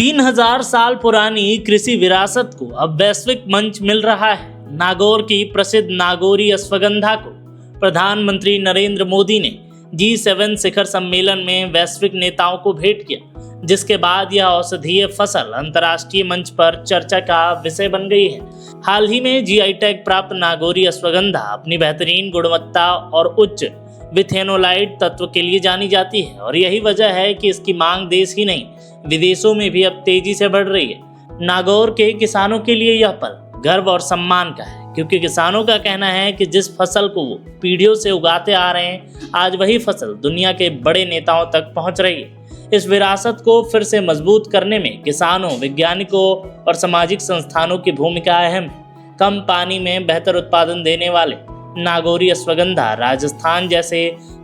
3000 साल पुरानी कृषि विरासत को अब वैश्विक मंच मिल रहा है। नागौर की प्रसिद्ध नागौरी अश्वगंधा को प्रधानमंत्री नरेंद्र मोदी ने G7 शिखर सम्मेलन में वैश्विक नेताओं को भेंट किया, जिसके बाद यह औषधीय फसल अंतर्राष्ट्रीय मंच पर चर्चा का विषय बन गई है। हाल ही में GI टैग प्राप्त नागौरी अश्वगंधा अपनी बेहतरीन गुणवत्ता और उच्च विथेनोलाइट तत्व के लिए जानी जाती है और यही वजह है कि इसकी मांग देश ही नहीं विदेशों में भी अब तेजी से बढ़ रही है। नागौर के किसानों के लिए यह पल गर्व और सम्मान का है, क्योंकि किसानों का कहना है कि जिस फसल को वो पीढ़ियों से उगाते आ रहे हैं, आज वही फसल दुनिया के बड़े नेताओं तक पहुंच रही है। इस विरासत को फिर से मजबूत करने में किसानों, वैज्ञानिकों और सामाजिक संस्थानों की भूमिका अहम है। कम पानी में बेहतर उत्पादन देने वाले नागौरी अश्वगंधा राजस्थान जैसे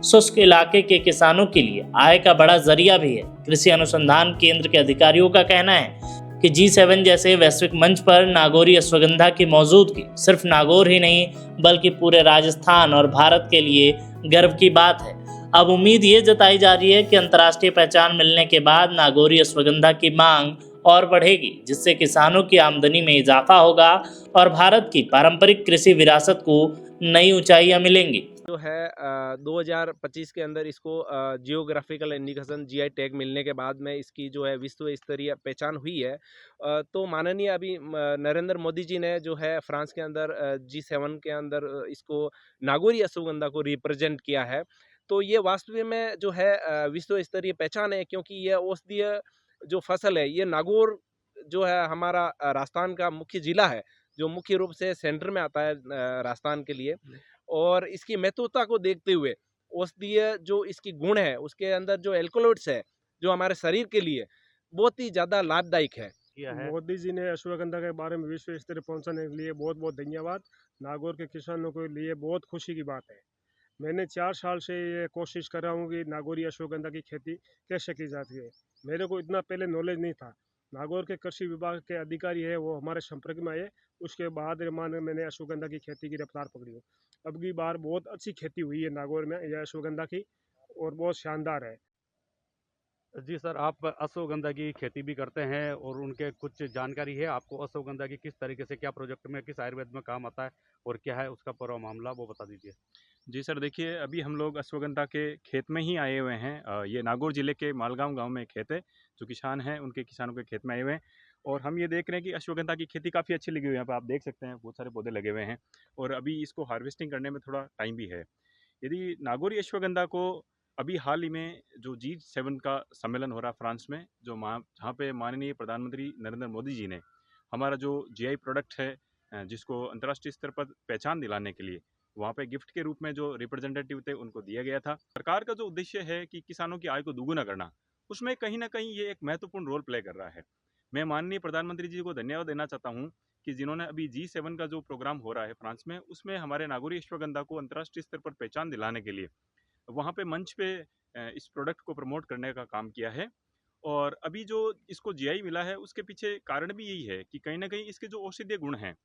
शुष्क इलाके के किसानों के लिए आय का बड़ा जरिया भी है। कृषि अनुसंधान केंद्र के अधिकारियों का कहना है कि G7 जैसे वैश्विक मंच पर नागौरी अश्वगंधा की मौजूदगी सिर्फ नागौर ही नहीं बल्कि पूरे राजस्थान और भारत के लिए गर्व की बात है। अब उम्मीद ये जताई जा रही है कि अंतर्राष्ट्रीय पहचान मिलने के बाद नागौरी अश्वगंधा की मांग और बढ़ेगी, जिससे किसानों की आमदनी में इजाफा होगा और भारत की पारंपरिक कृषि विरासत को नई ऊंचाइयां मिलेंगी। जो है 2025 के अंदर इसको जियोग्राफिकल इंडिकेशन GI टैग मिलने के बाद में इसकी जो है विश्व स्तरीय पहचान हुई है। तो माननीय अभी नरेंद्र मोदी जी ने जो है फ्रांस के अंदर G7 के अंदर इसको नागौरी अश्वगंधा को रिप्रेजेंट किया है। तो ये वास्तव में जो है विश्व स्तरीय पहचान है, क्योंकि ये औषधीय जो फसल है, ये नागौर जो है हमारा राजस्थान का मुख्य जिला है, जो मुख्य रूप से सेंटर में आता है राजस्थान के लिए। और इसकी महत्वता को देखते हुए औषधीय जो इसकी गुण है, उसके अंदर जो एल्कोलॉइड्स है, जो हमारे शरीर के लिए बहुत ही ज़्यादा लाभदायक है। मोदी जी ने अश्वगंधा के बारे में विश्व स्तर पहुंचाने के लिए बहुत बहुत धन्यवाद। नागौर के किसानों के लिए बहुत खुशी की बात है। मैंने 4 साल से ये कोशिश कर रहा हूँ कि नागौरी अश्वगंधा की खेती कैसे की जाती है। मेरे को इतना पहले नॉलेज नहीं था। नागौर के कृषि विभाग के अधिकारी है, वो हमारे संपर्क में आए। उसके बाद मैंने अश्वगंधा की खेती की रफ्तार पकड़ी हो। अब की बार बहुत अच्छी खेती हुई है नागौर में यह अश्वगंधा की, और बहुत शानदार है। जी सर, आप अश्वगंधा की खेती भी करते हैं और उनके कुछ जानकारी है आपको अश्वगंधा की किस तरीके से, क्या प्रोजेक्ट में, किस आयुर्वेद में काम आता है और क्या है उसका पूरा मामला, वो बता दीजिए। जी सर, देखिए अभी हम लोग अश्वगंधा के खेत में ही आए हुए हैं। ये नागौर ज़िले के मालगांव गांव में एक खेत है, जो किसान हैं उनके किसानों के खेत में आए हुए हैं। और हम ये देख रहे हैं कि अश्वगंधा की खेती काफ़ी अच्छी लगी हुई है। यहाँ पे आप देख सकते हैं बहुत सारे पौधे लगे हुए हैं और अभी इसको हार्वेस्टिंग करने में थोड़ा टाइम भी है। यदि नागौरी अश्वगंधा को अभी हाल ही में जो G7 का सम्मेलन हो रहा है फ्रांस में, जो जहाँ पे माननीय प्रधानमंत्री नरेंद्र मोदी जी ने हमारा जो GI प्रोडक्ट है, जिसको अंतर्राष्ट्रीय स्तर पर पहचान दिलाने के लिए वहाँ पे गिफ्ट के रूप में जो रिप्रेजेंटेटिव थे उनको दिया गया था। सरकार का जो उद्देश्य है कि किसानों की आय को दोगुना करना, उसमें कहीं ना कहीं ये एक महत्वपूर्ण रोल प्ले कर रहा है। मैं माननीय प्रधानमंत्री जी को धन्यवाद देना चाहता हूँ कि जिन्होंने अभी G7 का जो प्रोग्राम हो रहा है फ्रांस में, उसमें हमारे नागौरी अश्वगंधा को अंतर्राष्ट्रीय स्तर पर पहचान दिलाने के लिए वहाँ पे मंच पे इस प्रोडक्ट को प्रमोट करने का काम किया है। और अभी जो इसको GI मिला है उसके पीछे कारण भी यही है कि कहीं ना कहीं इसके जो औषधीय गुण हैं